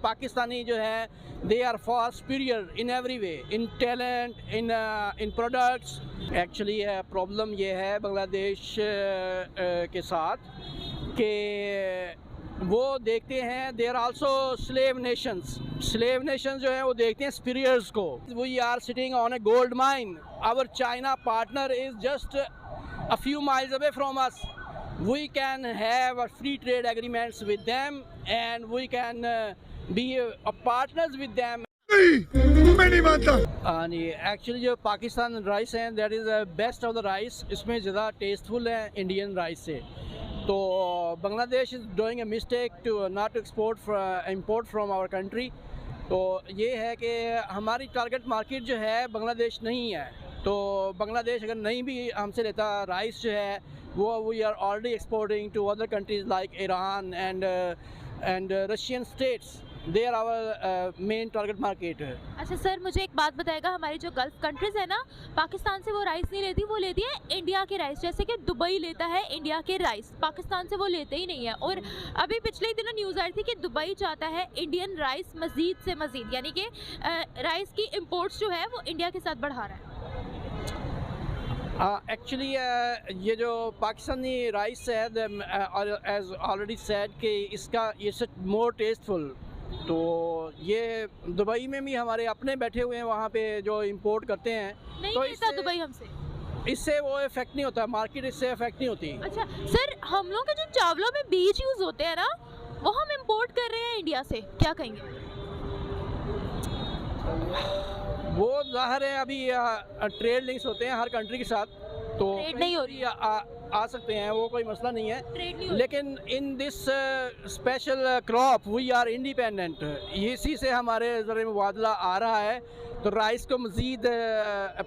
पाकिस्तानी जो है they are far superior in every way, in talent, in products. Actually problem ये है बांग्लादेश के साथ कि वो देखते हैं they are also slave nations जो हैं वो देखते हैं सुपीरियर्स को। We are sitting on a gold mine, our China partner is just a few miles away from us. We can have a free trade agreements with them and we can be partners with them. मैं नहीं मानता। Actually जो Pakistan rice है that is best of the rice, इसमें ज़्यादा tasteful है Indian rice से। तो Bangladesh is doing a mistake to not import from our country. तो ये है कि हमारी टारगेट मार्केट जो है बांग्लादेश नहीं है। तो बांग्लादेश अगर नहीं भी हमसे लेता राइस जो है वो we are already exporting to other countries like Iran and Russian states, they are our main target market है। अच्छा सर, मुझे एक बात बताएगा, हमारी जो गल्फ कंट्रीज़ है ना, पाकिस्तान से वो राइस नहीं लेती, वो लेती है इंडिया के राइस। जैसे कि दुबई लेता है इंडिया के राइस, पाकिस्तान से वो लेते ही नहीं है। और अभी पिछले ही दिनों न्यूज़ आई थी कि दुबई चाहता है इंडियन राइस मज़ीद से मज़ीद, यानी कि राइस की इम्पोर्ट्स जो है वो इंडिया के साथ बढ़ा रहा है। एक्चुअली ये जो पाकिस्तानी राइस है एज ऑलरेडी सेड कि इसका ये सच मोर टेस्टफुल। तो ये दुबई में भी हमारे अपने बैठे हुए हैं वहाँ पे जो इंपोर्ट करते हैं, नहीं तो लेता दुबई हमसे, इससे वो इफेक्ट नहीं होता, मार्केट इससे इफेक्ट नहीं होती। अच्छा सर, हम लोग के जो चावलों में बीज यूज़ होते हैं ना, वो हम इम्पोर्ट कर रहे हैं इंडिया से, क्या कहेंगे? वो जाहिर है अभी ट्रेड लिंक्स होते हैं हर कंट्री के साथ, तो ट्रेड नहीं हो रही, आ सकते हैं, वो कोई मसला नहीं है। ट्रेड नहीं हो लेकिन in this special crop we are independent, इसी से हमारे ज़रिए मुबादला आ रहा है। तो राइस को मज़ीद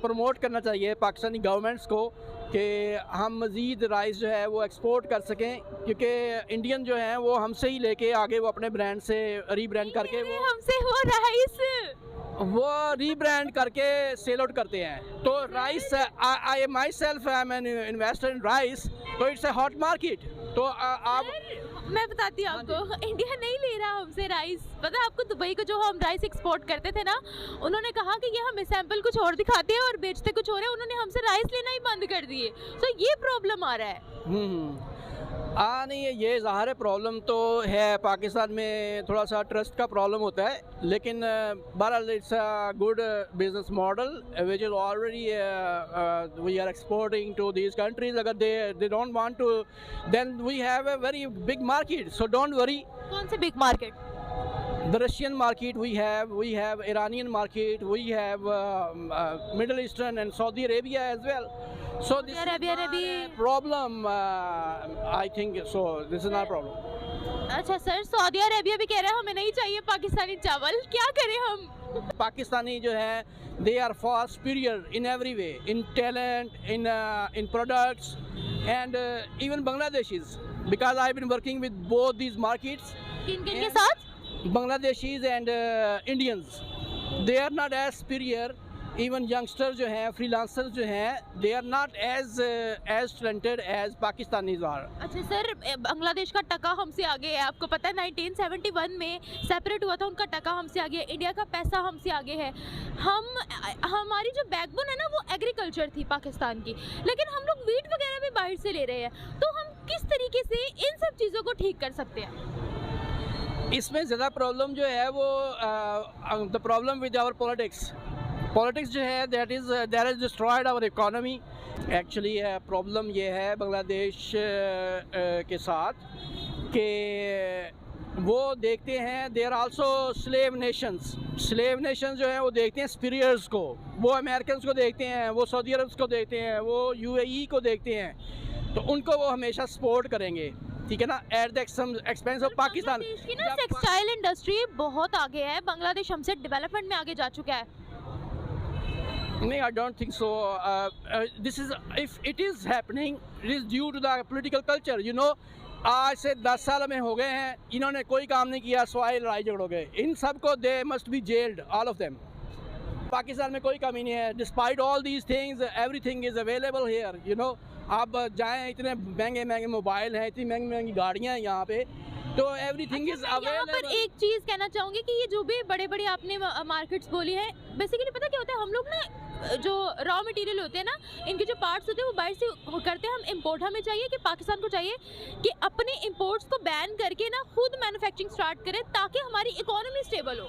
प्रमोट करना चाहिए पाकिस्तानी गवर्नमेंट्स को कि हम मज़ीद राइस जो है वो एक्सपोर्ट कर सकें, क्योंकि इंडियन जो हैं वो हमसे ही लेके आगे वो अपने ब्रांड से रीब्रांड करके वो रीब्रांड करके सेल आउट करते हैं। तो rice, I my self I am an investor in rice, तो इट्स ए हॉट मार्केट। तो आप मैं बताती हूँ आपको, इंडिया नहीं ले रहा हमसे राइस। पता है आपको, दुबई को जो हम राइस एक्सपोर्ट करते थे ना, उन्होंने कहा कि ये हमें सैंपल कुछ और दिखाते हैं और बेचते कुछ और है, उन्होंने हमसे राइस लेना ही बंद कर दिए। तो ये प्रॉब्लम आ रहा है। नहीं, ये ज़ाहिर प्रॉब्लम तो है, पाकिस्तान में थोड़ा सा ट्रस्ट का प्रॉब्लम होता है, लेकिन बहरहाल it's a good business model which is already we are exporting to these countries. अगर they don't want to, then we have a very big market, so don't worry. कौन से big market? The Russian market we have Iranian market, we have Middle Eastern and Saudi Arabia as well. So this is not a problem, I think. So this is not a problem. अच्छा sir, Saudi Arabia भी कह रहा है हमें नहीं चाहिए पाकिस्तानी चावल, क्या करें हम? पाकिस्तानी जो है they are far superior in every way, in talent, in products, and even Bangladeshis, because I've been working with both these markets. किन-किन के साथ? Bangladeshis and Indians, they are not as superior. Even youngsters जो हैं, freelancers जो हैं, they are not as talented as Pakistanis are. अच्छा sir, Bangladesh का टका हमसे आगे है, आपको पता है 1971 में सेपरेट हुआ था, उनका टका हमसे आगे है, इंडिया का पैसा हमसे आगे है। हमारी जो बैकबोन है ना वो एग्रीकल्चर थी पाकिस्तान की, लेकिन हम लोग वीट वगैरह भी बाहर से ले रहे हैं। तो हम किस तरीके से इन सब चीज़ों को ठीक कर सकते हैं? इसमें ज़्यादा प्रॉब्लम जो है वो the problem with our politics जो है that is destroyed our economy. Actually problem ये है बांग्लादेश के साथ कि वो देखते हैं they are also slave nations जो हैं वो देखते हैं सुपीरियर्स को, वो अमेरिकन को देखते हैं, वो सऊदी अरब को देखते हैं, वो UAE को देखते हैं, तो उनको वो हमेशा सपोर्ट करेंगे, ठीक है ना, at the expense of Pakistan. की ना टेक्सटाइल इंडस्ट्री बहुत आगे है, बांग्लादेश हमसे डेवलपमेंट में आगे जा चुका है। नहीं, I don't think so. This is, if it is happening, it is due to the political culture. You know, आज से 10 साल में हो गए हैं, इन्होंने कोई काम नहीं किया, सवाए लड़ाई झगड़ों गए, इन सब को दे must B gelled, all of them. Pakistan में कोई कमी नहीं है, despite all these things, everything is available hair. You know, आप जाएँ, इतने महंगे मोबाइल हैं, इतनी महंगी गाड़ियाँ हैं यहाँ पे, तो एवरीथिंग इज यहाँ पर अवेलेबल। एक चीज कहना चाहूंगी कि ये जो भी बड़े बड़े आपने मार्केट्स बोली है, बेसिकली पता क्या होता है, हम लोग ना जो रॉ मटेरियल होते हैं ना, इनके जो पार्ट्स होते हैं वो बाहर से करते हैं हम इंपोर्ट। हमें चाहिए कि पाकिस्तान को चाहिए कि अपने इंपोर्ट्स को बैन करके ना खुद मैन्युफैक्चरिंग स्टार्ट करे ताकि हमारी इकोनॉमी स्टेबल हो।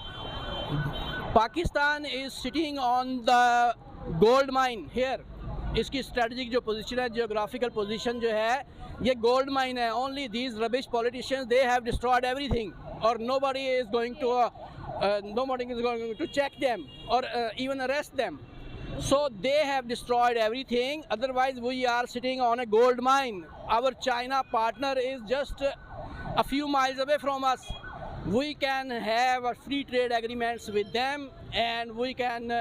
Pakistan is sitting on the gold mine here. इसकी स्ट्रेटजिक जो पोजीशन है, जियोग्राफिकल पोजीशन जो है, ये गोल्ड माइन है। Only these rubbish politicians, they have destroyed everything और nobody is going to check them or even arrest them. So they have destroyed everything. Otherwise we are sitting on a gold mine. Our China partner is just a few miles away from us. We can have a free trade agreements with them, and we can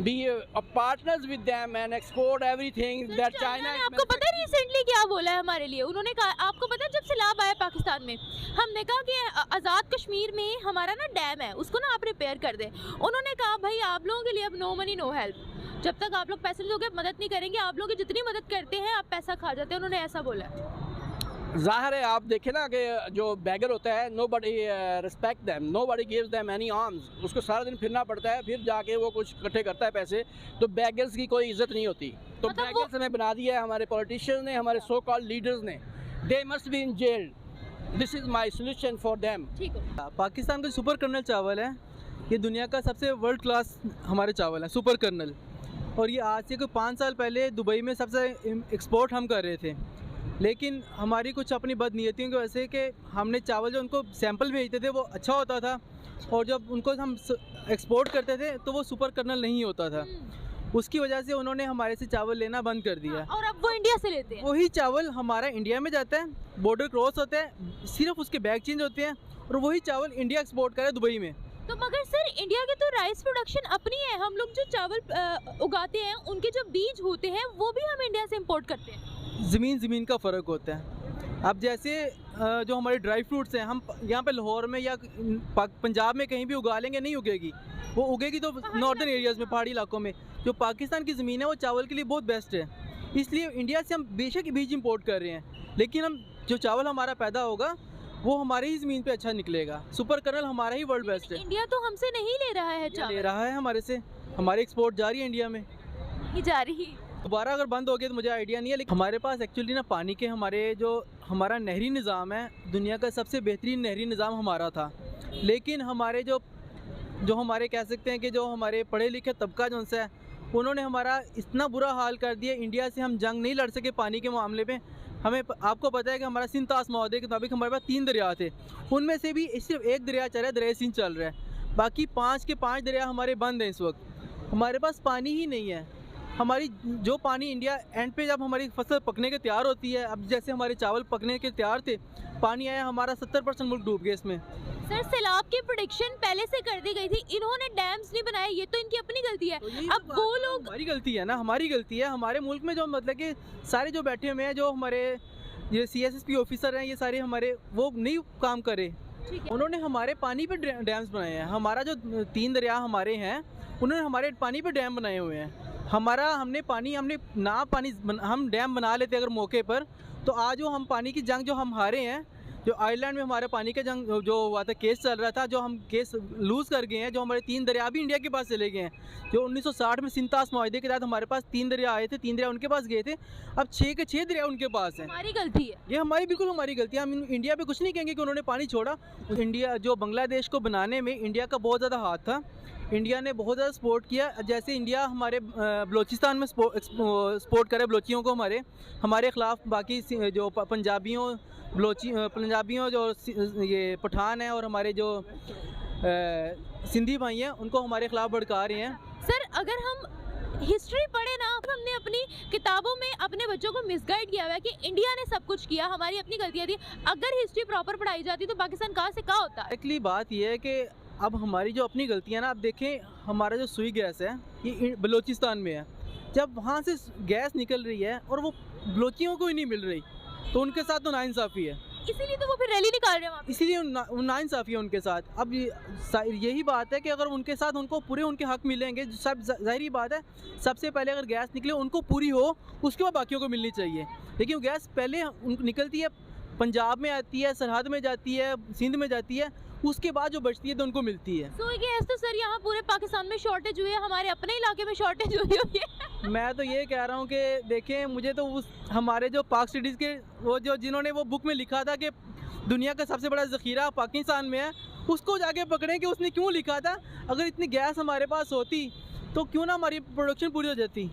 be partners with them and export everything that China is आपको पता है recently क्या बोला है हमारे लिए? उन्होंने कहा, आपको पता है जब सैलाब आया पाकिस्तान में, हमने कहा कि आज़ाद कश्मीर में हमारा ना डैम है, उसको ना आप रिपेयर कर दें। उन्होंने कहा भाई आप लोगों के लिए अब नो मनी नो हेल्प, जब तक आप लोग पैसे नहीं दोगे मदद नहीं करेंगे, आप लोग जितनी मदद करते हैं आप पैसा खा जाते हैं। उन्होंने ऐसा बोला है। ज़ाहिर है आप देखें ना कि जो बैगर होता है, nobody respect them, nobody gives them any arms। उसको सारा दिन फिरना पड़ता है, फिर जाके वो कुछ इकट्ठे करता है पैसे, तो बैगर्स की कोई इज्जत नहीं होती। तो मतलब बैगर्स हमें बना दिया है हमारे पॉलिटिशियंस ने, हमारे सो कॉल्ड लीडर्स ने। They must be in jail. This is my solution for them. ठीक है। पाकिस्तान का सुपर कर्नल चावल है, ये दुनिया का सबसे वर्ल्ड क्लास हमारे चावल है, सुपर कर्नल। और ये आज से कोई 5 साल पहले दुबई में सबसे एक्सपोर्ट हम कर रहे थे, लेकिन हमारी कुछ अपनी बदनीयतियों की वजह से कि हमने चावल जो उनको सैंपल भेजते थे वो अच्छा होता था, और जब उनको हम एक्सपोर्ट करते थे तो वो सुपर कर्नल नहीं होता था। उसकी वजह से उन्होंने हमारे से चावल लेना बंद कर दिया। और अब वो इंडिया से लेते हैं। वही चावल हमारा इंडिया में जाता है, बॉर्डर क्रॉस होता है, सिर्फ उसके बैग चेंज होते हैं, और वही चावल इंडिया एक्सपोर्ट करे दुबई में। तो मगर सर इंडिया की तो राइस प्रोडक्शन अपनी है, हम लोग जो चावल उगाते हैं उनके जो बीज होते हैं वो भी हम इंडिया से इंपोर्ट करते हैं। ज़मीन का फ़र्क होता है। अब जैसे जो हमारे ड्राई फ्रूट्स हैं, हम यहाँ पे लाहौर में या पंजाब में कहीं भी उगा लेंगे, नहीं उगेगी। वो उगेगी तो नॉर्दर्न एरियाज़ में, पहाड़ी इलाकों में। जो पाकिस्तान की ज़मीन है वो चावल के लिए बहुत बेस्ट है, इसलिए इंडिया से हम बेशक बीज इंपोर्ट कर रहे हैं, लेकिन हम जो चावल हमारा पैदा होगा वो हमारी ही ज़मीन पे अच्छा निकलेगा। सुपर कर्नल हमारा ही वर्ल्ड बेस्ट है। इंडिया तो हमसे नहीं ले रहा है चावल। ले रहा है हमारे से, हमारी एक्सपोर्ट जा रही है इंडिया में। नहीं जा रही। दोबारा अगर बंद हो गया तो मुझे आइडिया नहीं है, लेकिन हमारे पास एक्चुअली ना पानी के हमारा नहरी निज़ाम है, दुनिया का सबसे बेहतरीन नहरी निज़ाम हमारा था। लेकिन हमारे जो हमारे कह सकते हैं कि जो हमारे पढ़े लिखे तबका जो उनसे है, उन्होंने हमारा इतना बुरा हाल कर दिया। इंडिया से हम जंग नहीं लड़ सके पानी के मामले में। हमें आपको पता है कि हमारा सिंध तास महोदय के मुताबिक हमारे पास 3 दरिया थे, उनमें से भी सिर्फ एक दरिया चल रहा है, दरिया सिंध चल रहा है। बाकी 5 के 5 दरिया हमारे बंद हैं इस वक्त। हमारे पास पानी ही नहीं है। हमारी जो पानी इंडिया एंड पे जब हमारी फसल पकने के तैयार होती है, अब जैसे हमारे चावल पकने के तैयार थे, पानी आया, हमारा 70% मुल्क डूब गया इसमें। सर सैलाब की प्रेडिक्शन पहले से कर दी गई थी, इन्होंने डैम्स नहीं बनाए, ये तो इनकी अपनी गलती है। तो अब वो लोग, हमारी गलती है ना, हमारी गलती है। हमारे मुल्क में जो मतलब कि सारे जो बैठे हुए हैं, जो हमारे ये CSSP ऑफिसर हैं, ये सारे हमारे वो नहीं काम करे। उन्होंने हमारे पानी पे डैम्स बनाए हैं। हमारा जो 3 दरिया हमारे हैं, उन्होंने हमारे पानी पे डैम बनाए हुए हैं। हम डैम बना लेते अगर मौके पर, तो आज वो हम पानी की जंग जो हम हारे हैं, जो आयरलैंड में हमारे पानी का जंग जो हुआ था, केस चल रहा था, जो हम केस लूज़ कर गए हैं, जो हमारे 3 दरिया भी इंडिया के पास चले गए हैं। जो 1960 में सिंध तास माहदे के तहत हमारे पास 3 दरिया आए थे, 3 दरिया उनके पास गए थे, अब 6 के 6 दरिया उनके पास हैं। हमारी गलती है ये, बिल्कुल हमारी गलती है। हम इंडिया पे कुछ नहीं कहेंगे कि उन्होंने पानी छोड़ा। इंडिया जो बांग्लादेश को बनाने में इंडिया का बहुत ज़्यादा हाथ था, इंडिया ने बहुत ज़्यादा सपोर्ट किया। जैसे इंडिया हमारे बलोचिस्तान में सपोर्ट करे बलोचियों को, हमारे ख़िलाफ़ बाकी जो पंजाबियों जो ये पठान हैं और हमारे जो सिंधी भाई हैं, उनको हमारे ख़िलाफ़ भड़का रहे हैं। सर अगर हम हिस्ट्री पढ़े ना, हमने अपनी किताबों में अपने बच्चों को मिसगाइड किया हुआ है कि इंडिया ने सब कुछ किया, हमारी अपनी गलतियाँ थी। अगर हिस्ट्री प्रॉपर पढ़ाई जाती तो पाकिस्तान कहाँ से कहाँ होता है। एक्चुअली बात यह है कि अब हमारी जो अपनी गलतियाँ ना, आप देखें हमारा जो सुई गैस है ये बलोचिस्तान में है। जब वहाँ से गैस निकल रही है और वो बलोचियों को ही नहीं मिल रही, तो उनके साथ तो नाइंसाफ़ी है। इसीलिए तो वो फिर रैली निकाल रहे हैं वहाँ पे। इसीलिए नाइंसाफ़ी है उनके साथ। अब यही बात है कि अगर उनके साथ उनको पूरे उनके हक मिलेंगे, सब ज़ाहिरी बात है, सबसे पहले अगर गैस निकले उनको पूरी हो, उसके बाद बाकियों को मिलनी चाहिए। लेकिन गैस पहले निकलती है पंजाब में आती है, सरहद में जाती है, सिंध में जाती है, उसके बाद जो बचती है तो उनको मिलती है। सो गैस तो सर यहाँ पूरे पाकिस्तान में शॉर्टेज हुई है, हमारे अपने इलाके में शॉर्टेज हुई है। मैं तो ये कह रहा हूँ कि देखें, मुझे तो उस हमारे जो पाक स्टडीज़ के वो जो जिन्होंने वो बुक में लिखा था कि दुनिया का सबसे बड़ा ज़ख़ीरा पाकिस्तान में है, उसको जाके पकड़ें कि उसने क्यों लिखा था। अगर इतनी गैस हमारे पास होती तो क्यों ना हमारी प्रोडक्शन पूरी हो जाती।